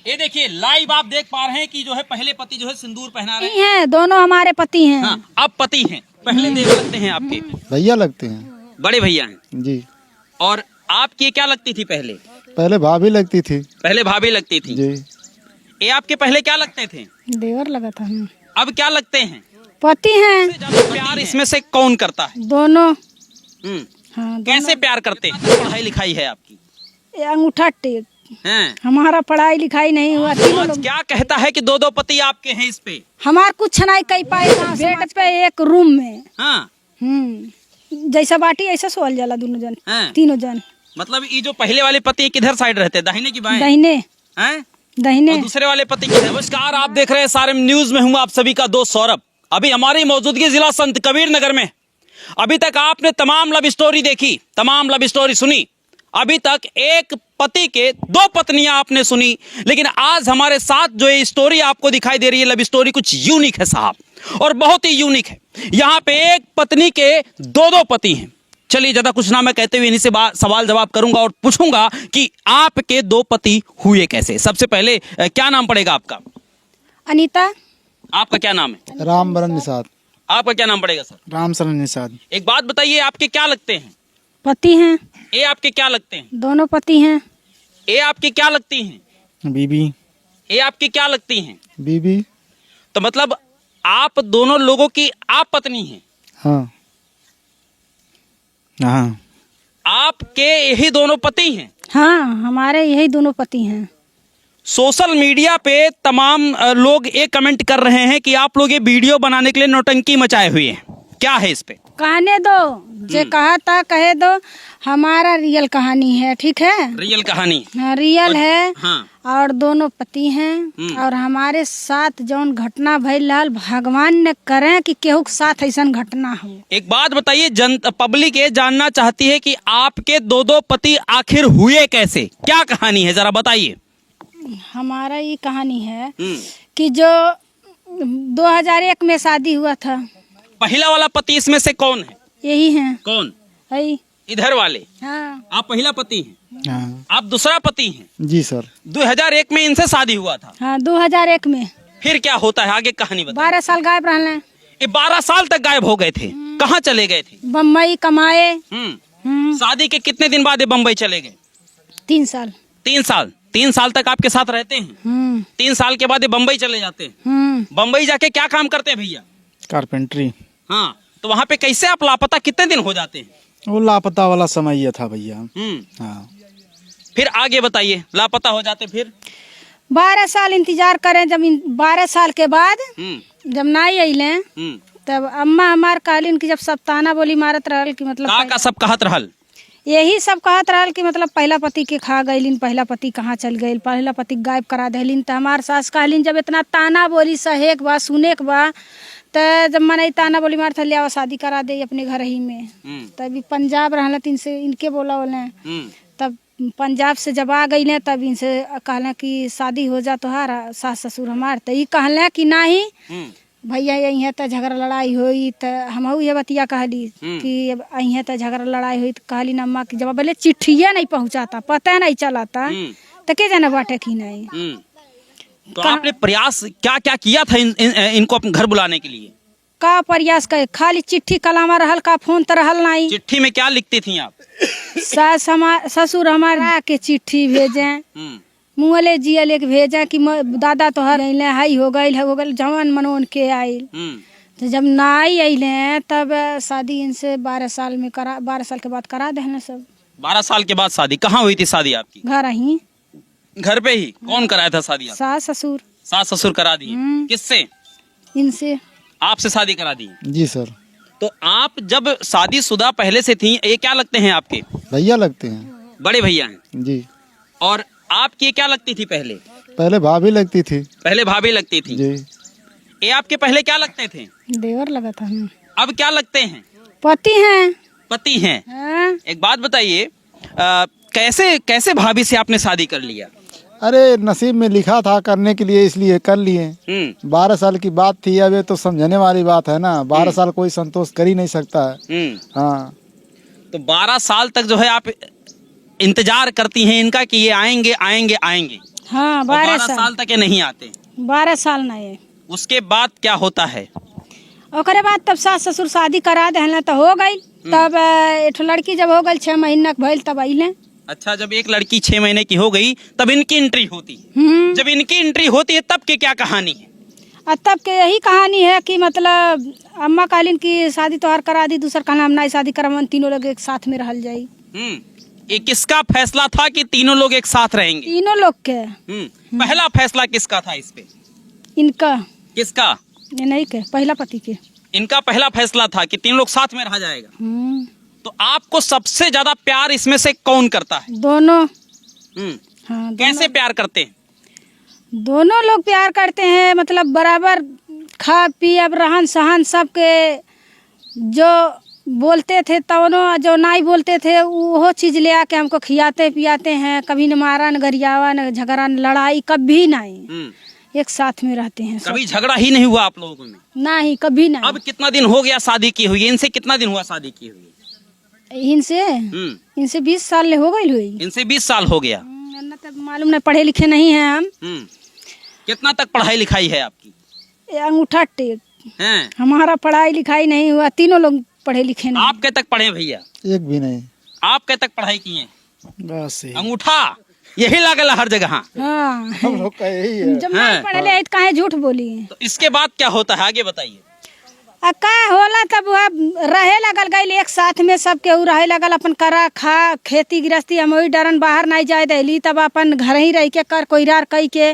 ये देखिए लाइव आप देख पा रहे हैं कि जो है पहले पति जो है सिंदूर पहना रहे हैं, दोनों हमारे पति हैं। हाँ, अब पति हैं, पहले देव लगते हैं आपके, भैया लगते हैं, बड़े भैया हैं जी। और आपकी क्या लगती थी पहले? पहले भाभी लगती थी, पहले भाभी लगती थी जी। ये आपके पहले क्या लगते थे? देवर लगा था। अब क्या लगते हैं? पति हैं। प्यार इसमें से कौन करता है? दोनों। हाँ, कैसे प्यार करते हैं? पढ़ाई लिखाई है आपकी? अंगूठा टेक। हैं? हमारा पढ़ाई लिखाई नहीं हुआ। तीनों लोग क्या कहता है कि दो दो पति आपके हैं इस पे? हमार कुछ नहीं कह पाए। बेड पे एक रूम में। हाँ। जैसा बाटी ऐसा सोल जाला दोनों जन, तीनों जन। मतलब ये जो पहले वाले पति किधर साइड रहते हैं, दाहिने की बाएं? दाहिने। हैं? दाहिने। और दूसरे वाले पति किधर? नमस्कार, आप देख रहे हैं सारे न्यूज में हूँ आप सभी का दोस्त सौरभ। अभी हमारी मौजूदगी जिला संत कबीर नगर में। अभी तक आपने तमाम लव स्टोरी देखी, तमाम लव स्टोरी सुनी। अभी तक एक पति के दो पत्नियां आपने सुनी, लेकिन आज हमारे साथ जो ये स्टोरी आपको दिखाई दे रही है, लव स्टोरी कुछ यूनिक है साहब, और बहुत ही यूनिक है। यहाँ पे एक पत्नी के दो दो पति हैं। चलिए ज्यादा कुछ ना मैं कहते हुए इन्हीं से सवाल जवाब करूंगा और पूछूंगा कि आपके दो पति हुए कैसे। सबसे पहले क्या नाम पड़ेगा आपका? अनीता। आपका क्या नाम है? रामबरन निषाद। आपका क्या नाम पड़ेगा सर? रामशरण निषाद। एक बात बताइए, आपके क्या लगते हैं? पति हैं। ये आपके क्या लगते हैं? दोनों पति हैं। ये आपकी क्या लगती हैं? बीबी। ये आपकी क्या लगती हैं? बीबी। तो मतलब आप दोनों लोगों की आप पत्नी हैं? हाँ हाँ। आपके यही दोनों पति हैं? हाँ, हमारे यही दोनों पति हैं। सोशल मीडिया पे तमाम लोग ये कमेंट कर रहे हैं कि आप लोग ये वीडियो बनाने के लिए नौटंकी मचाए हुए हैं, क्या है इस पे? कहने दो, जो कहा था कहे दो। हमारा रियल कहानी है, ठीक है? रियल कहानी। हाँ, रियल है। हाँ। और दोनों पति हैं। और हमारे साथ जौन घटना भइल रहल, भगवान ने करे कि केहू के साथ ऐसा घटना हो। एक बात बताइए, पब्लिक ये जानना चाहती है कि आपके दो दो पति आखिर हुए कैसे, क्या कहानी है, जरा बताइए। हमारा ये कहानी है कि जो 2001 में शादी हुआ था। पहला वाला पति इसमें से कौन है? यही है। कौन? है इधर वाले। हाँ। आप पहला पति हैं? हाँ। आप दूसरा पति हैं? जी सर। 2001 में इनसे शादी हुआ था? हाँ, 2001 में। फिर क्या होता है, आगे कहानी बताइए। 12 साल गायब रहने। ये 12 साल तक गायब हो गए थे, कहाँ चले गए थे? बम्बई कमाए। शादी के कितने दिन बाद ये बम्बई चले गए? 3 साल। 3 साल तक आपके साथ रहते हैं। 3 साल के बाद ये बम्बई चले जाते हैं। बम्बई जाके क्या काम करते हैं भैया? कारपेंटरी। हाँ, तो वहाँ पे कैसे आप लापता कितने दिन हो जाते हैं? वो लापता वाला समय ये था भैया। हाँ। फिर आगे बताइए, लापता हो जाते फिर? 12 साल इंतजार करें। जब 12 साल के बाद जब नहीं अइले, तब अम्मा हमार कहलिन कि जब सब ताना बोली मारत रहल कि मतलब का सब कहत रहल? यही सब कहत रहल कि मतलब पहला पति के खा गईलिन, पहला पति कहाँ चल गई, पहला पति गायब करा देलिन। तो हमार सास कहलिन जब इतना ताना बोली सहे के बा, सुने के बा, तो जब मने ताना बोली मार था, लिया शादी करा दे अपने घर ही में। तभी पंजाब रहल, इनसे इनके बोला बोले। तब पंजाब से जब आ गई तब इनसे कहला कि शादी हो जा तोहार सास ससुर हमार। तो ये कहला कि नहीं भैया यही तो झगड़ा लड़ाई हुई। तो हम ये बतिया कहली कि यही तो झगड़ा लड़ाई हुई। तो कहली अम्मा की जब बोले चिट्ठिया नहीं पहुँचाता, पता नहीं चलाता, तो के जाना बाटे की नहीं। तो आपने प्रयास क्या क्या किया था इनको अपने घर बुलाने के लिए? का प्रयास करे, खाली चिट्ठी कलामा रहल, का फोन तो रहल नहीं। चिट्ठी में क्या लिखती थी आप? सास ससुर हमारा के चिट्ठी भेजे, मुँहले जियले के भेजे कि दादा तो हर हाई हो गई जवान मनोन के आयल। तो जब नाई अइले तब शादी इनसे 12 साल में 12 साल के बाद करा देने सब। 12 साल के बाद शादी? कहाँ हुई थी शादी आपकी? घर ही। घर पे ही? कौन कराया था शादी? सास ससुर। सास ससुर करा दिए? किससे? इनसे। आपसे शादी करा दी? जी सर। तो आप जब शादीशुदा पहले से थी, ये क्या लगते हैं आपके? भैया लगते हैं। बड़े भैया हैं? जी। और आपकी क्या लगती थी पहले? पहले भाभी लगती थी। पहले भाभी लगती थी जी। ये आपके पहले क्या लगते थे? देवर लगा था। अब क्या लगते हैं? पति हैं। पति हैं। हाँ? एक बात बताइए, कैसे कैसे भाभी से आपने शादी कर लिया? अरे नसीब में लिखा था करने के लिए, इसलिए कर लिए। 12 साल की बात थी, अब ये तो समझने वाली बात है ना। 12 साल कोई संतोष कर ही नहीं सकता है। हाँ। तो 12 साल तक जो है आप इंतजार करती हैं इनका कि ये आएंगे आएंगे आएंगे? हाँ, 12 साल। साल तक ये नहीं आते। 12 साल नहीं। उसके बाद क्या होता है? ओकरे बाद तब सास ससुर शादी करा दे तो हो गई। तब एक लड़की जब हो गई 6 महीना के भइल तब अइले। अच्छा, जब एक लड़की 6 महीने की हो गई तब इनकी एंट्री होती है। जब इनकी एंट्री होती है तब की क्या कहानी है? और तब के यही कहानी है कि मतलब अम्मा कालीन की शादी तोहार करा दी, दूसर कहना हम नहीं शादी करम, तीनों लोग एक साथ में रहल जाई। ये किसका फैसला था कि तीनों लोग एक साथ रहेंगे? तीनों लोग के। पहला फैसला किसका था इस पे? इनका। किसका? ये नहीं के, पहला पति के। इनका पहला फैसला था कि तीन लोग साथ में रहा जाएगा। तो आपको सबसे ज्यादा प्यार इसमें से कौन करता है? दोनों। हाँ, कैसे प्यार करते हैं? दोनों लोग प्यार करते हैं, मतलब बराबर खा पी अब रहन सहन सबके, जो बोलते थे दोनों, जो नहीं बोलते थे वो चीज ले आके हमको खियाते पियाते हैं। कभी न मारा न गरियावा न झगड़ा न लड़ाई, कभी नहीं। एक साथ में रहते हैं। कभी झगड़ा ही नहीं हुआ आप लोगों में? नहीं, कभी नहीं। अब कितना दिन हो गया शादी की हुई? इनसे कितना दिन हुआ शादी की हुई? इनसे 20 साल हो गई हुई। इनसे 20 साल हो गया। तब मालूम नहीं, पढ़े लिखे नहीं हैं हम। कितना तक पढ़ाई लिखाई है आपकी? अंगूठा टेक। हैं? हमारा पढ़ाई लिखाई नहीं हुआ, तीनों लोग पढ़े लिखे नहीं। आप क्या तक पढ़े भैया? एक भी नहीं। आप क्या तक पढ़ाई किए? बस अंगूठा यही लागल हर जगह। हाँ, हम लोग का यही है। जब नहीं पढ़े ले तो काहे झूठ बोली। तो इसके बाद क्या होता है, आगे बताइए। का होला तब वह रहे लगल गई एक साथ में, सब केहू रहे लगल, अपन करा खा खेती गृहस्थी। हम वही डरन बाहर नहीं जाए देली, तब अपन घर ही रह के कर कोईरार कई के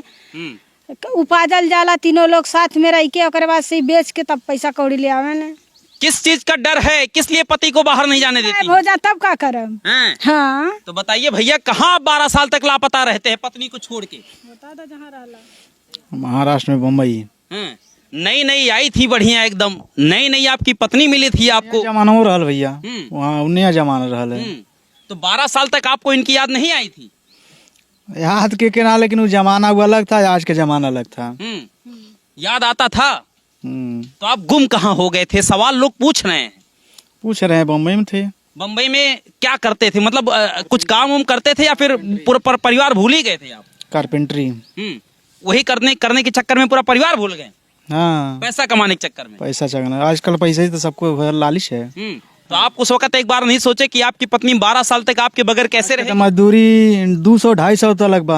उपाजल जाला। तीनों लोग साथ में रह के ओकरे बाद से बेच के तब पैसा कौड़ी ले आवे न। किस चीज का डर है? किस लिए पति को बाहर नहीं जाने देती? हो जा तब का करम। हाँ, तो बताइए भैया, कहाँ आप 12 साल तक लापता रहते हैं पत्नी को छोड़ के? बता दो जहाँ रहला। महाराष्ट्र में, बम्बई। नई नई आई थी बढ़िया एकदम, नई नई आपकी पत्नी मिली थी आपको। जमाना हो रहल भैया, वहाँ उन्हें जमाना रहल है। तो 12 साल तक आपको इनकी याद नहीं आई थी? याद के ना, लेकिन वो जमाना वो अलग था, आज के जमाना अलग था। याद आता था। तो आप गुम कहाँ हो गए थे? सवाल लोग पूछ रहे हैं। पूछ रहे हैं, बम्बई में थे। बम्बई में क्या करते थे? मतलब कुछ काम उम करते थे या फिर पूरा परिवार भूल ही गए थे आप? कारपेंटरी। वही करने के चक्कर में पूरा परिवार भूल गए? हाँ, पैसा कमाने के चक्कर में। पैसा चकना, आजकल पैसा ही तो सबको लालिश है। तो आप उस वक्त एक बार नहीं सोचे कि आपकी पत्नी 12 साल तक आपके बगैर कैसे रहे? मजदूरी 200-250 तो लग बा,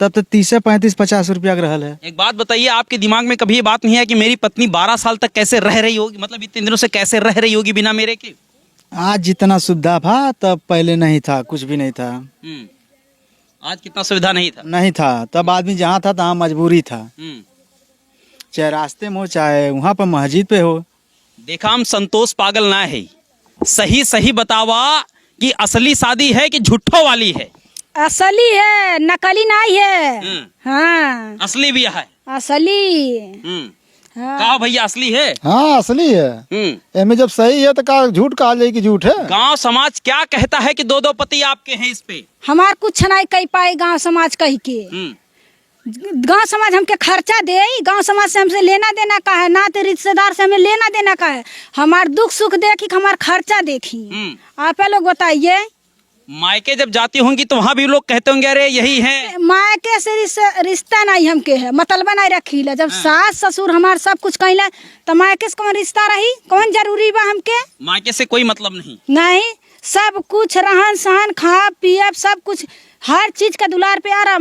तब तो 30-35-50 रुपया का रहल है। एक बात बताइए, आपके दिमाग में कभी ये बात नहीं है कि मेरी पत्नी 12 साल तक कैसे रह रही होगी, मतलब इतने दिनों से कैसे रह रही होगी बिना मेरे के? आज जितना सुविधा था तब पहले नहीं था, कुछ भी नहीं था। आज कितना सुविधा नहीं था? नहीं था, तब आदमी जहाँ था तहाँ मजबूरी था, चाहे रास्ते में हो चाहे वहाँ पर मस्जिद पे हो। देखा, हम संतोष पागल ना है, सही सही बतावा कि असली शादी है कि झूठो वाली है? असली है, नकली नहीं है। हाँ, असली भी है। असली। हाँ। कहा भैया, असली है? हाँ, असली है। एमे जब सही है तो का झूठ कहा जाए कि झूठ है? गांव समाज क्या कहता है कि दो पति आपके हैं इस पे? हमार कुछ नहीं कह पाए गांव समाज कह के। गांव समाज हमके खर्चा दे, गांव समाज से हमसे लेना देना का है, ना तो रिश्तेदार से हमें लेना देना का है। हमार दुख सुख देखी, हमार खर्चा देखी। आप लोग बताइए। मायके जब जाती होंगी तो वहाँ भी लोग कहते होंगे अरे यही है। मायके से रिश्ता नहीं हमके है, मतलब नहीं रखी ला। जब सास ससुर हमार सब कुछ कहला तो मायके से कौन रिश्ता रही, कौन जरूरी बा हमके? मायके से कोई मतलब नहीं। नहीं, सब कुछ रहन सहन खा पिया सब कुछ, हर चीज का दुलार प्यार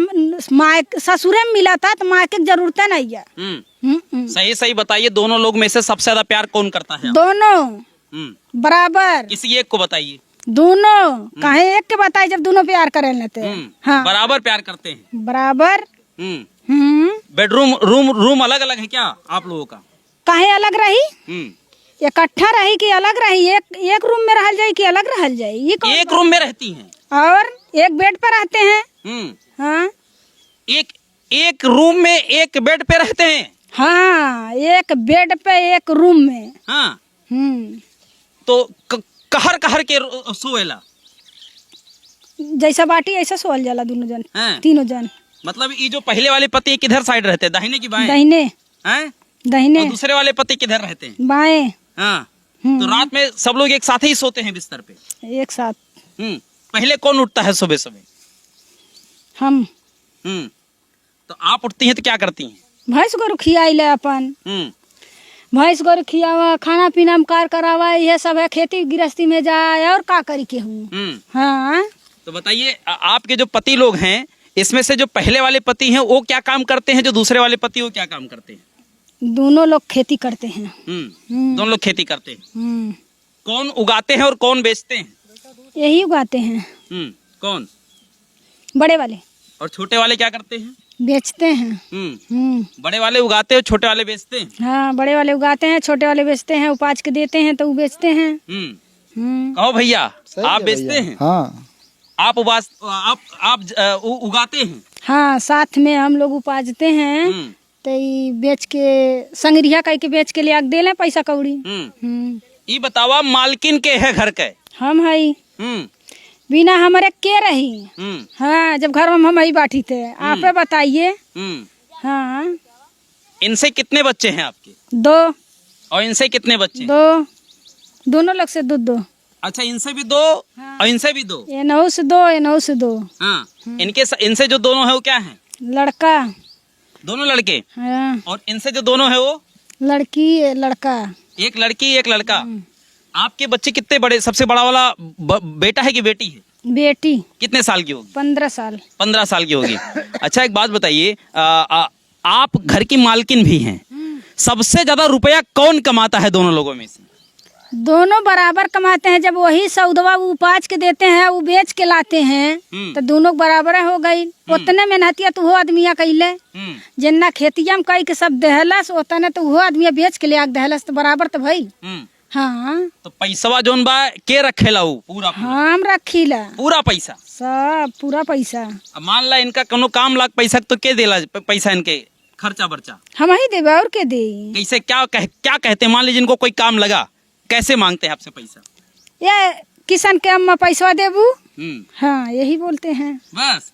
मायके ससुरे में मिला था, तो मायके की जरूरत नहीं है। सही सही बताइए, दोनों लोग में से सबसे ज्यादा प्यार कौन करता है? दोनों बराबर। किसी एक को बताइए। दोनों काहे एक के बताइए, जब दोनों प्यार करे लेते हैं। हाँ, बराबर प्यार करते हैं। बराबर। बेडरूम रूम अलग अलग है क्या आप लोगों का? काहे अलग रही? इकट्ठा रही कि अलग रही? एक रूम में रहल जाए कि अलग रहल जाए? ये एक रूम में रहती हैं और एक बेड पे रहते हैं। हाँ, एक रूम में एक बेड पे रहते हैं। हाँ, एक बेड पे एक रूम में। हाँ। तो कहर कहर के सोएला? जैसा बाटी ऐसा सोल जाला दोनों जन। तीनों जन। मतलब ये जो पहले वाले पति किधर साइड रहते हैं, दाहिने की बाएं? दाहिने। दाहिने। और दूसरे वाले पति किधर रहते हैं? बाएं। हाँ। तो रात में सब लोग एक साथ ही सोते हैं बिस्तर पे? एक साथ। पहले कौन उठता है सुबह सुबह? हम। आप उठती हैं तो क्या करती हैं? भैंस गोरु खियाइले अपन, भैंस गोरु खियावा, खाना पीना में कार करावा, ये सब है। खेती गृहस्थी में जाए और का करी के हूँ। हाँ, तो बताइए आपके जो पति लोग हैं, इसमें से जो पहले वाले पति हैं वो क्या काम करते हैं, जो दूसरे वाले पति वो क्या काम करते हैं? दोनों लोग खेती करते हैं। दोनों लोग खेती करते हैं। कौन उगाते हैं और कौन बेचते हैं? यही उगाते हैं। कौन? बड़े वाले। और छोटे वाले क्या करते हैं? बेचते हैं। बड़े वाले उगाते हैं, छोटे वाले बेचते हैं। हाँ, बड़े वाले उगाते हैं, छोटे वाले बेचते हैं। उपाज के देते हैं तो वो बेचते हैं। कहो भैया, आप बेचते हैं? हाँ, आप उगाते हैं? हाँ, साथ में हम लोग उपाजते हैं तो ई बेच के संगरिया कह के बेच के ले आके दे लें पैसा कौड़ी। ये बतावा मालकिन के है घर के? हम हई बिना हमारे के रही। हाँ, जब घर में हम ही बाटी थे। आप बताइए। हाँ, इनसे कितने बच्चे हैं आपके? 2। और इनसे कितने बच्चे? 2, दोनों लोग से 2। अच्छा, इनसे भी 2 और इनसे भी 2? ये 9 से 2, ये 9 से 2। हाँ, इनसे जो दोनों है वो क्या है? लड़का। दोनों लड़के। हाँ, और इनसे जो दोनों है वो? लड़की लड़का। एक लड़की एक लड़का। आपके बच्चे कितने बड़े? सबसे बड़ा वाला बेटा है कि बेटी है? बेटी। कितने साल की होगी? 15 साल। 15 साल की होगी। अच्छा, एक बात बताइए, आप घर की मालकिन भी हैं, सबसे ज्यादा रुपया कौन कमाता है दोनों लोगों में से? दोनों बराबर कमाते हैं। जब वही सौदवा वो उपाज के देते हैं, वो बेच के लाते हैं, तो दोनों बराबर हो गई। उतने मेहनतिया तो वो आदमिया कैले, जिन्ना खेतिया में कई के सब दहलस, उतने तो वो आदमिया बेच के ले आके दहलस, तो बराबर तो भई। हाँ, तो पैसवा जोन बा के रखेला वो पूरा? हम रखीला पूरा पैसा, सब पूरा पैसा। अब मान ला इनका कोनो काम लाग पैसा तो के देला पैसा? इनके खर्चा बर्चा हम ही देवे और के दे। कैसे? क्या कहते हैं? मान लीजिए इनको कोई काम लगा, कैसे मांगते हैं आपसे पैसा? ये किसान के हम पैसा देबू। हाँ, यही बोलते हैं बस।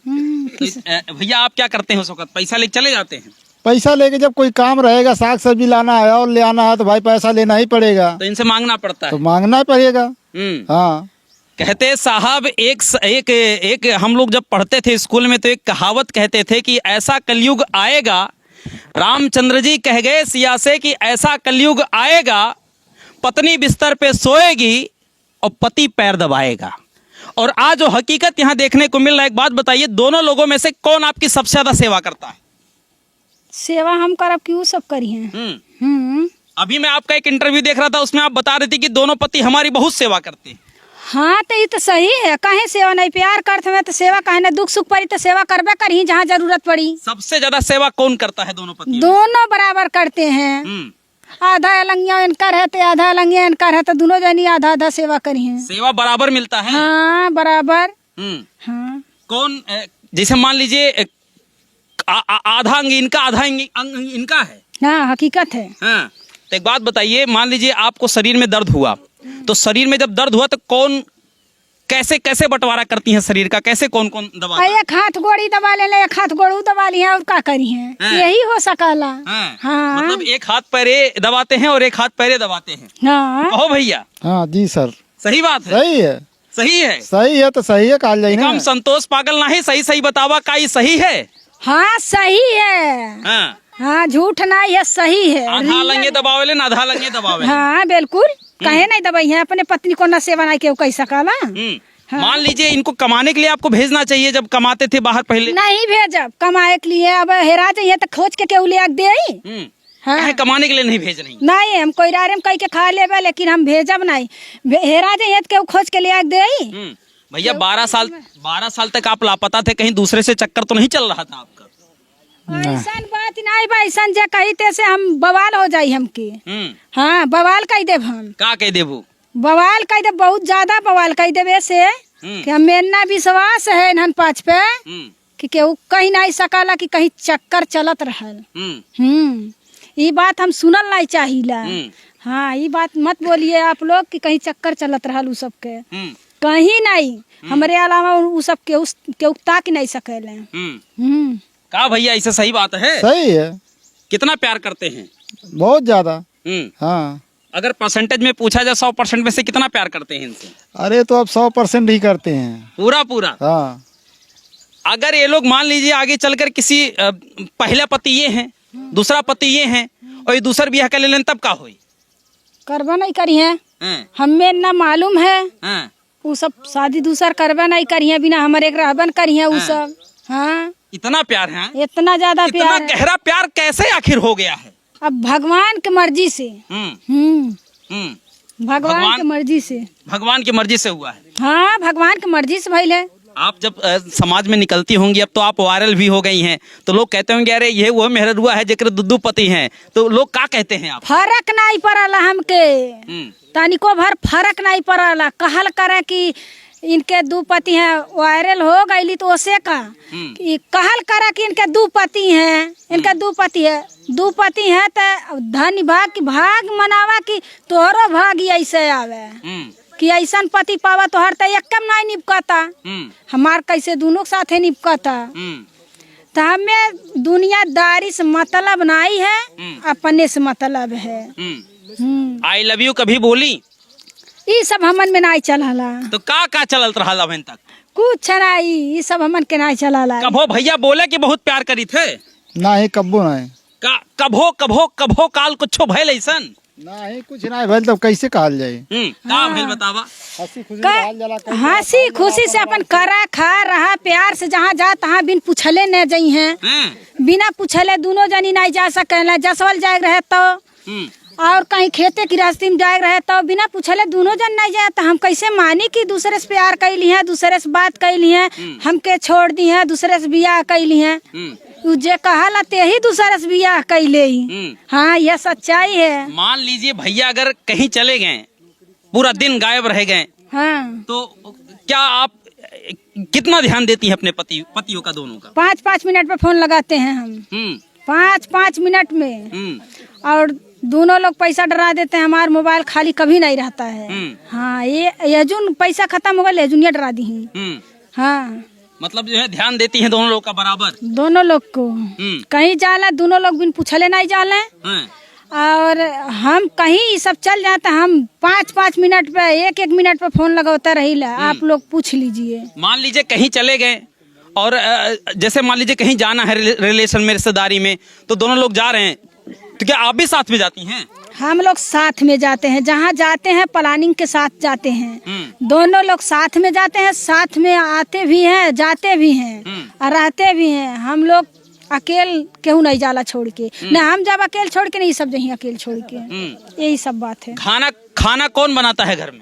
तो भैया आप क्या करते हैं उस वक्त? पैसा लेके चले जाते हैं? पैसा लेके जब कोई काम रहेगा, साग सब्जी लाना है और ले आना है, तो भाई पैसा लेना ही पड़ेगा। तो इनसे मांगना पड़ता है? तो मांगना ही पड़ेगा। हाँ, कहते साहब एक हम लोग जब पढ़ते थे स्कूल में तो एक कहावत कहते थे कि ऐसा कलयुग आएगा, रामचंद्र जी कह गए सिया से कि ऐसा कलयुग आएगा, पत्नी बिस्तर पे सोएगी और पति पैर दबाएगा। और आज जो हकीकत यहाँ देखने को मिल रहा है, एक बात बताइए, दोनों लोगों में से कौन आपकी सबसे ज्यादा सेवा करता है? सेवा हम करब कि वो सब करी हैं। अभी मैं आपका एक इंटरव्यू देख रहा था, उसमें आप बता रहे थे कि दोनों पति हमारी बहुत सेवा करते हैं। हाँ, तो ये तो सही है। कहीं सेवा नहीं, प्यार करते में तो सेवा कहीं ना, दुख सुख पड़ी तो सेवा करबे करी जहाँ जरूरत पड़ी। सबसे ज्यादा सेवा कौन करता है दोनों पति? दोनों बराबर करते हैं। आधा अलंगिया इनकर है तो आधा अलंगिया इनकर है, तो दोनों जनी आधा आधा सेवा करी है। सेवा बराबर मिलता है? हाँ, बराबर। हाँ, कौन? जैसे मान लीजिए आधा अंग इनका, आधा अंग इनका है। हाँ, हकीकत है। हाँ, तो एक बात बताइए, मान लीजिए आपको शरीर में दर्द हुआ, तो शरीर में जब दर्द हुआ तो कौन कैसे कैसे बंटवारा करती हैं शरीर का? कैसे कौन कौन दबा? एक हाथ गोड़ी दबा ले, एक हाथ गोड़ू दबा ली है, और क्या करी है? यही हो सकला। हाँ, मतलब एक हाथ पैरे दबाते हैं और एक हाथ पैरे दबाते हैं। हाँ, कहो भैया। हाँ जी सर, सही बात है? सही है, सही है, सही है, तो सही है कहा जाए ना। हम संतोष पागल नहीं, सही सही बतावा का ये सही है? हाँ, सही है। हाँ, झूठ नहीं है, सही है। आधा लंगे दबावे ना आधा लंगे दबावे। हाँ, बिल्कुल। कहे नहीं दबाई है, अपने पत्नी को न सेवा नहीं के कैसा काला। हाँ। मान लीजिए इनको कमाने के लिए आपको भेजना चाहिए, जब कमाते थे बाहर पहले? नहीं भेजब, कमाए के लिए। अब हेरा जाइए तो खोज के केहू ले आके दे। हाँ, कमाने के लिए नहीं भेज रही? नहीं, हम कोई रारे में कह के खा लेबे, लेकिन हम भेजब नहीं। हेरा जाइए तो केहू खोज के ले आके दे। भैया 12 साल तक आप लापता थे, कहीं दूसरे से चक्कर तो नहीं चल रहा था आपका? ऐसा बात नहीं बा, ऐसा जे कही से हम बवाल हो जाई हमके। हाँ, बवाल कह देब हम। का कह देबू? बवाल कह देब, बहुत ज्यादा बवाल कह देब ऐसे कि हम मेरा विश्वास है इन्हन पाँच पे कि केहू कहीं नहीं सकला कि कहीं चक्कर चलत रहल। ये बात हम सुनल नहीं चाहिला। हाँ, ये बात मत बोलिए आप लोग कि कहीं चक्कर चलत रहल। उ सब के कहीं नहीं, हमारे अलावा उ सब केहू ताक नहीं सकेले। का भैया ऐसा सही बात है? सही है। कितना प्यार करते हैं? बहुत ज्यादा। हाँ, अगर परसेंटेज में पूछा जाए 100% में से कितना प्यार करते हैं इनसे? अरे तो अब 100% ही करते हैं। पूरा पूरा? हाँ। अगर ये लोग मान लीजिए आगे चलकर किसी पहला पति ये है, दूसरा पति ये है, और ये दूसरा ब्याह कर लेन, तब का होई? करबा नहीं करी है, हमें ना मालूम है। वो सब शादी दूसर करबा नहीं करी है, बिना हमारे रहबन करी है वो सब। हाँ, इतना प्यार है, इतना ज्यादा इतना प्यार है। गहरा प्यार कैसे आखिर हो गया है? अब भगवान की मर्जी से। भगवान की मर्जी से, भगवान की मर्जी से हुआ है। हाँ, भगवान की मर्जी से भइल है। आप जब समाज में निकलती होंगी, अब तो आप वायरल भी हो गई हैं, तो लोग कहते होंगे अरे ये वो मेहरुआ है जेकर दुद्दू पति हैं, तो लोग क्या कहते हैं आप? फर्क नहीं पड़ला हमके, तनिको भर फर्क नहीं पड़ला। कहल करे कि इनके दो पति हैं, वायरल हो गई तो उसे का कहल करे कि इनके दो पति हैं, इनके दो पति है, दो पति है तो धनी भाग की भाग मनावा कि तोहरो भाग ऐसे आवे कि ऐसा पति पावा तो हर तो एकदम नहीं निपकता। हमार कैसे दोनों साथे निपकता। तो हमें दुनियादारी से मतलब नहीं है, अपने से मतलब है। आई लव यू कभी बोली? ये सब हमन में नहीं चलला। तो का चलत रहा अभी तक? कुछ नहीं, ये सब हमन के नहीं चलला। कभो भैया बोले कि बहुत प्यार करी थे? नहीं, कब्बो नहीं। कभो कभो कभो काल कुछो भइल ऐसन? नहीं, कुछ नहीं भइल, तब कैसे कहल जाए? का भइल बतावा? हंसी खुशी से अपन करा खा रहा प्यार से, जहाँ जा तहाँ बिन पूछले न जाई हैं। बिना पूछले दोनों जनी नहीं जा सके। जसवल जाए रहे तो और कहीं खेते की रास्ते में जाए रहे तो बिना पूछले दोनों जन नहीं जाए। तो हम कैसे मानी कि दूसरे से प्यार कैली है, दूसरे से बात कैली है, हमके छोड़ दी है, दूसरे से बियाह कैली है। जे कहला ते ही दूसरे से बियाह कैले ही। हाँ, यह सच्चाई है। मान लीजिए भैया अगर कहीं चले गए, पूरा दिन गायब रह गए, हाँ, तो क्या आप कितना ध्यान देती हैं अपने पतियों का, दोनों का? 5-5 मिनट पे फोन लगाते हैं हम। 5-5 मिनट में। और दोनों लोग पैसा डरा देते हैं, हमारा मोबाइल खाली कभी नहीं रहता है। हाँ, ये जुन पैसा खत्म हो गया, जुनिया डरा दी है। हाँ, मतलब जो है ध्यान देती हैं दोनों लोग का बराबर? दोनों लोग को कहीं जाला दोनों लोग बिन पूछले नहीं जाले। और हम कहीं सब चल जाते, हम 5-5 मिनट पे 1-1 मिनट पे फोन लगाता रही। आप लोग पूछ लीजिए। मान लीजिए कहीं चले गए और जैसे मान लीजिए कहीं जाना है रिलेशन में, रिश्तेदारी में, तो दोनों लोग जा रहे हैं, तो क्या आप भी साथ में जाती हैं? हम लोग साथ में जाते हैं, जहाँ जाते हैं प्लानिंग के साथ जाते हैं। दोनों लोग साथ में जाते हैं, साथ में आते भी हैं, जाते भी हैं और रहते भी हैं। हम लोग अकेले केहू नहीं जाला छोड़ के, न हम जब अकेले छोड़ के, नहीं सब जहीं अकेले छोड़ के। यही सब बात है। खाना कौन बनाता है घर में?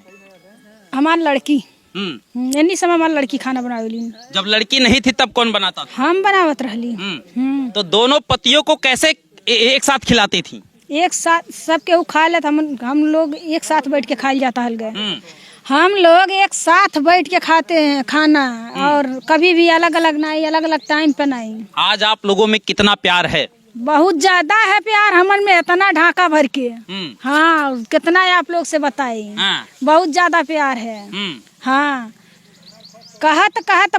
हमारी लड़की। इन्हीं समय हमारी लड़की खाना बनावेली। जब लड़की नहीं थी तब कौन बनाता था? हम बनावत रहली। तो दोनों पतियों को कैसे एक साथ खिलाती थी? एक साथ सब केहू खा लेता। हम लोग एक साथ बैठ के खाई जाता हल गए। हम लोग एक साथ बैठ के खाते हैं खाना, और कभी भी अलग अलग नहीं, अलग अलग टाइम पे नहीं। आज आप लोगों में कितना प्यार है? बहुत ज्यादा है प्यार हमन में, इतना ढाका भर के। हाँ, कितना आप लोग से बताए। बहुत ज्यादा प्यार है। हाँ, कहत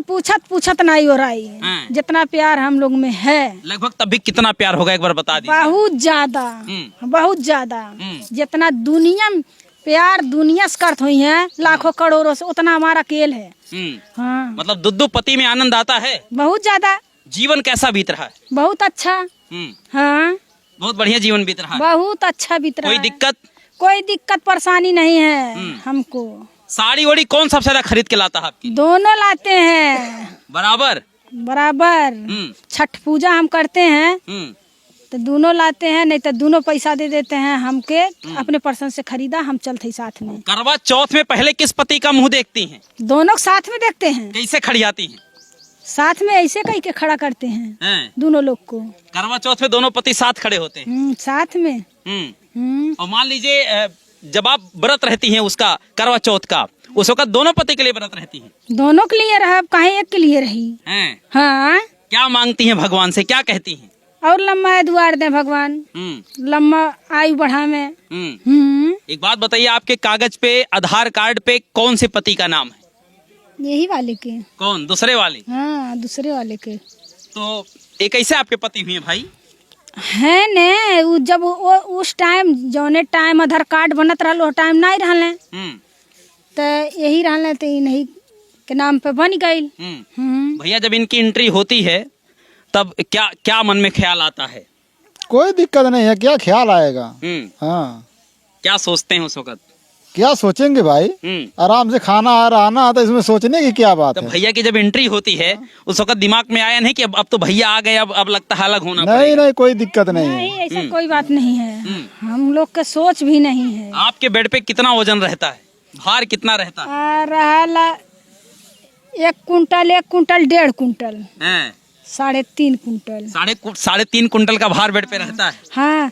पूछत नहीं हो रही है, जितना प्यार हम लोग में है। लगभग तभी कितना प्यार होगा एक बार बता दीजिए। बहुत ज्यादा, बहुत ज्यादा। जितना दुनिया में प्यार दुनिया से करत हुई है लाखों करोड़ों से, उतना हमारा खेल है। हाँ, मतलब दुद्दू पति में आनंद आता है बहुत ज्यादा। जीवन कैसा बीत रहा है? बहुत अच्छा। हाँ, बहुत बढ़िया जीवन बीत रहा है। बहुत अच्छा बीत रहा है। कोई दिक्कत परेशानी नहीं है हमको। साड़ी वोड़ी कौन सबसे ज्यादा खरीद के लाता है आपकी? दोनों लाते हैं बराबर। छठ पूजा हम करते हैं तो दोनों लाते हैं, नहीं तो दोनों पैसा दे देते हैं हमके। अपने पर्सन से खरीदा, हम चलते साथ में। करवा चौथ में पहले किस पति का मुंह देखती हैं? दोनों साथ में देखते हैं। कैसे खड़ी आती हैं? साथ में ऐसे कहीं के खड़ा करते हैं दोनों लोग को। करवा चौथ में दोनों पति साथ खड़े होते हैं साथ में। और मान लीजिए जब आप व्रत रहती हैं उसका, करवा चौथ का, उस वक्त दोनों पति के लिए व्रत रहती हैं? दोनों के लिए रहा, कहीं एक के लिए रही। हाँ, क्या मांगती हैं भगवान से, क्या कहती हैं? और लम्बा दुआर दे भगवान, लम्बा आयु बढ़ा में। एक बात बताइए, आपके कागज पे, आधार कार्ड पे कौन से पति का नाम है? यही वाले के। कौन? दूसरे वाले? हाँ, दूसरे वाले के। तो ये कैसे आपके पति हुए भाई? है ने, जब उस टाइम जौने टाइम आधार कार्ड बनत रहा, टाइम नहीं रहले, तो यही रहले, तो नहीं के नाम पे बन गई। भैया जब इनकी एंट्री होती है तब क्या क्या मन में ख्याल आता है? कोई दिक्कत नहीं है, क्या ख्याल आएगा। हाँ, क्या सोचते हैं उस वक्त? क्या सोचेंगे भाई, आराम से खाना आ रहा ना, तो इसमें सोचने की क्या बात है। भैया की जब एंट्री होती है उस वक्त दिमाग में आया नहीं कि अब तो भैया आ गए, अब लगता है अलग होना नहीं पड़ेगा? नहीं, कोई दिक्कत नहीं है। नहीं, ऐसा कोई बात नहीं है, हम लोग का सोच भी नहीं है। आपके बेड पे कितना वजन रहता है, भार कितना रहता है? रहा 1 quintal 1 quintal 1.5 quintal, 3.5 quintal, 3.5 quintal का भार बेड पे रहता है। हाँ,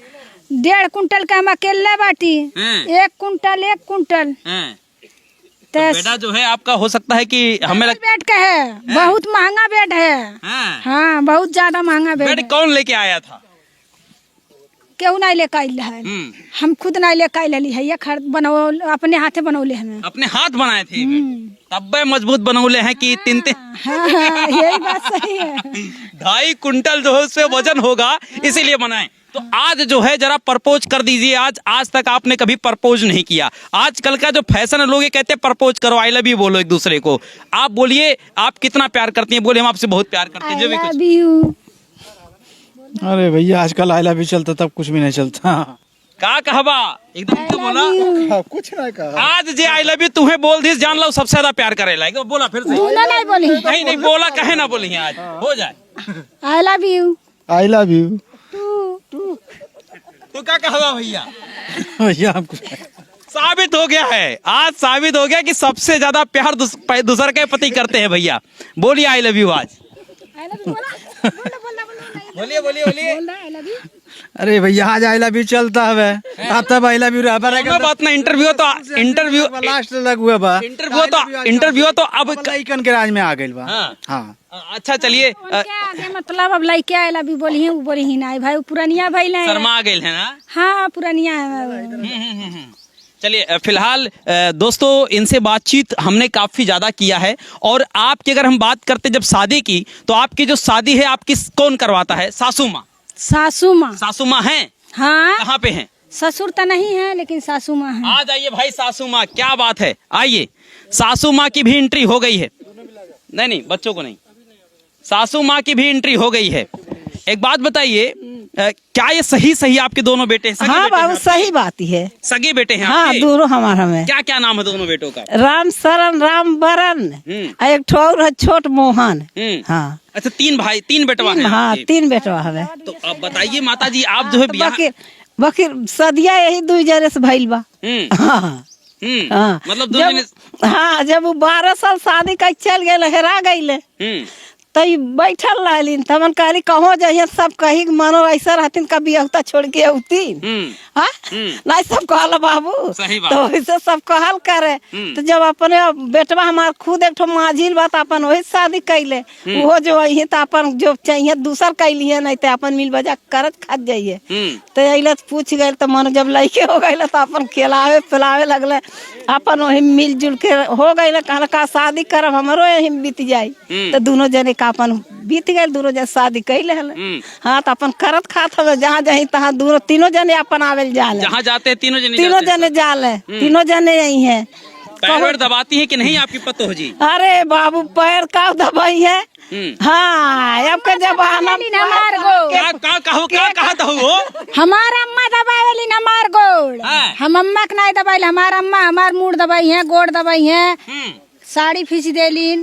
1.5 कुंटल का हम अकेले बाटी, 1 कुंटल 1 कुंटल। तो बेटा जो है आपका हो सकता है कि हमें बेड का है, बहुत महंगा बेड है। हाँ, बहुत ज्यादा महंगा बेड है। कौन लेके आया था? केहू नहीं लेके आइल है, हम खुद नहीं लेके आइल है, ये अपने हाथे बनौले हमें। अपने हाथ बनाए थे? तब मजबूत बनौले हैं कि 3 यही बात सही है। 2.5 कुंटल जो है उससे वजन होगा, इसीलिए बनाए। तो आज जो है जरा प्रपोज कर दीजिए। आज तक आपने कभी प्रपोज नहीं किया। आजकल का जो फैशन है, लोग ये कहते हैं प्रपोज करो, आई लव यू बोलो एक दूसरे को। आप बोलिए आप कितना प्यार करती हैं? बोले हम आपसे बहुत प्यार करते हैं। जो भी कुछ। अरे भैया आजकल आई लव यू चलता, तब कुछ भी नहीं चलता। का कहबा एकदम तो बोला कुछ नहीं कहा। आज जे आई लव यू तुम्हें बोल दी, जान लो सबसे ज्यादा प्यार करे लाएगा। बोला फिर से नहीं बोली, नहीं बोला, कहे ना बोली, आज हो जाए। I love you, I love you. तो क्या कहवा भैया? भैया साबित हो गया है, आज साबित हो गया कि सबसे ज्यादा प्यार दूसरे के पति करते हैं। भैया बोलिए आई लव यू आज। बोलिए बोलिए बोलिए। अरे भैया आज आई लव यू चलता है, तब आई लव यू बात ना। इंटरव्यू लास्ट लग हुआ बा। इंटरव्यू तो अब लइकन के राज में आ गइल बा। हाँ अच्छा चलिए, मतलब अब लइके आई लव यू बोली हूँ, बोली ही नहीं भाई, पुरानिया भाई शर्मा गए है ना। हाँ, पुरानिया है। चलिए फिलहाल दोस्तों इनसे बातचीत हमने काफी ज्यादा किया है। और आपकी अगर हम बात करते जब शादी की, तो आपकी जो शादी है आपकी कौन करवाता है? सासू माँ। सासू माँ? सासू माँ है। हाँ। कहाँ पे हैं? ससुर तो नहीं है, लेकिन सासू माँ है। आ जाइए भाई, सासू माँ, क्या बात है, आइए। सासू माँ की भी एंट्री हो गई है। नहीं बच्चों को नहीं, सासू माँ की भी एंट्री हो गई है। एक बात बताइए, क्या ये सही आपके दोनों बेटे हैं? हाँ बाबू, सही बात ही है। सगे बेटे हैं? हाँ, दोनों हमारा में। क्या नाम है दोनों बेटों का? राम शरण, राम बरन, एक ठो और है छोट मोहन। हाँ। अच्छा, 3 बेटवा हैं? हाँ, 3 बेटवा है। तो अब बताइए माता जी, आप जो है बकीर सदिया यही 2 जने से भइल बा। हाँ, मतलब 2 जने। हाँ, जब वो 12 साल शादी कर चल गए, हेरा गई, तो बैठल रहलिन, तो मन कहली कहो जाइए, सब कही मानो ऐसा रहतीन, कभी अवता छोड़ के अवतीन। नहीं सब कहल बाबू, तो वैसे सब कहल करे। तो जब अपने बेटवा हमार खुद एक ठो माझिल बात, अपन वही शादी कैले, वो जो वही तो अपन जो चाहिए दूसर कैलिए, नहीं तो अपन मिल बजा करत खा जाइए। तो अल पूछ गए, तो मन जब लड़के हो गए तो अपन खिलावे पिलावे लगले, अपन वही मिलजुल के हो गए। कहल का शादी करब हमारो यही बीत जाये, तो दोनों जने अपन बीत गए, दोनों जन शादी कैले हले। हाँ, तो अपन करत खात हवे, जहाँ जाही तहाँ तीनों जने अपन आवेल जाले, जहाँ जाते हैं तीनों जने जाले, तीनों जने यही है। पैर दबाती है कि नहीं आपकी पतोह जी? अरे बाबू, पैर का दबाई है। हाँ, अब का जमाना हमारा अम्मा दबावेली न मार गोड़, हम अम्मा के नहीं दबाई, हमारा अम्मा हमार मुड़ दबाई है, गोड़ दबाई है, साड़ी फीस देलीन।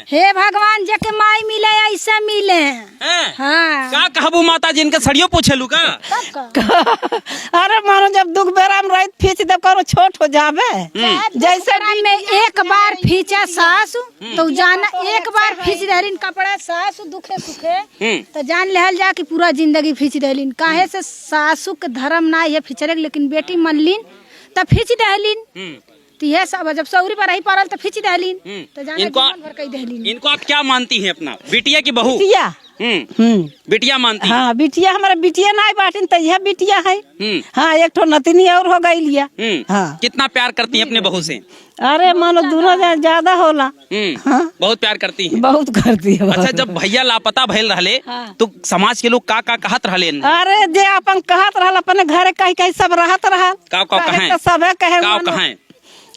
हे भगवान, जके माई मिले ऐसा मिले। हाँ। क्या कहबू माता जी, इनके सड़ियों पूछेलू का? अरे मानो जब दुख बेरा में रही फीच दे करो छोट हो जावे। जैसे में एक बार फीचा सासु, तो जाना एक बार फीच देलीन कपड़ा सासु दुखे सुखे, तो जान लेहल जा कि पूरा जिंदगी फीच देलीन। काहे से सासु के धर्म ना ये फिचरे, लेकिन बेटी मनलीन तो फीच देलीन। तो ये सब जब सौरी पर रही पारल तो फिच दहलीन, तो जाने इनको आप क्या मानती हैं? अपना बिटिया की बहू? बिटिया। बिटिया मानती? हाँ, बिटिया हमारा बिटिया नहीं बाटिन, तो यह बिटिया है। हाँ, एक ठो नतनी और हो गई लिया। हाँ। कितना प्यार करती हैं अपने बहू से? अरे मानो दोनों ज्यादा होला। हाँ? बहुत प्यार करती हैं? बहुत करती है। अच्छा, जब भैया लापता भइल रहले, तो समाज के लोग का कहत रहले? अरे जे अपन कहत रहल, अपने घरे कहीं कहीं सब रहत रहल। का कहे? सब कहे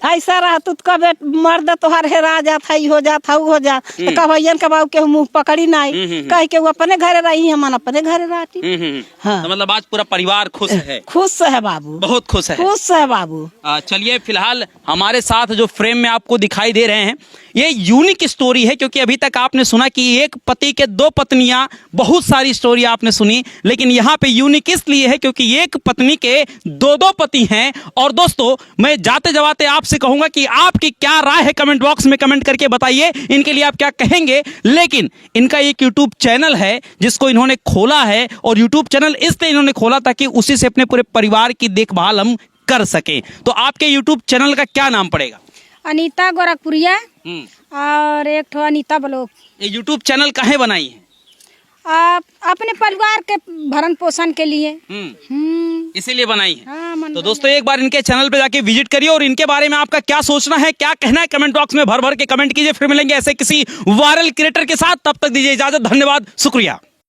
ऐसा रहा तू कब मर्द तोहर हेरा जात है हो जात हो जात तो कभैयन के बाबू के मुंह पकड़ी नहीं कह के वो अपने घरे रही हम अपने घरे रहती। हाँ। तो मतलब आज पूरा परिवार खुश है? खुश है बाबू, बहुत खुश है। खुश है बाबू। चलिए फिलहाल हमारे साथ जो फ्रेम में आपको दिखाई दे रहे हैं ये यूनिक स्टोरी है, क्योंकि अभी तक आपने सुना कि एक पति के 2 पत्नियां, बहुत सारी स्टोरी आपने सुनी, लेकिन यहाँ पे यूनिक इसलिए है क्योंकि एक पत्नी के 2 पति हैं। और दोस्तों मैं जाते जाते आपसे कहूंगा कि आपकी क्या राय है कमेंट बॉक्स में कमेंट करके बताइए इनके लिए आप क्या कहेंगे। लेकिन इनका एक यूट्यूब चैनल है जिसको इन्होंने खोला है, और यूट्यूब चैनल इसलिए इन्होंने खोला ताकि उसी से अपने पूरे परिवार की देखभाल हम कर सकें। तो आपके यूट्यूब चैनल का क्या नाम पड़ेगा? अनीता गोरखपुरिया और एक ठो अनीता ब्लॉग। ये यूट्यूब चैनल काहे बनाई है? आप अपने परिवार के भरण पोषण के लिए। इसीलिए बनाई है। हाँ, तो दोस्तों एक बार इनके चैनल पे जाके विजिट करिए और इनके बारे में आपका क्या सोचना है, क्या कहना है, कमेंट बॉक्स में भर भर के कमेंट कीजिए। फिर मिलेंगे ऐसे किसी वायरल क्रिएटर के साथ, तब तक दीजिए इजाजत। धन्यवाद, शुक्रिया।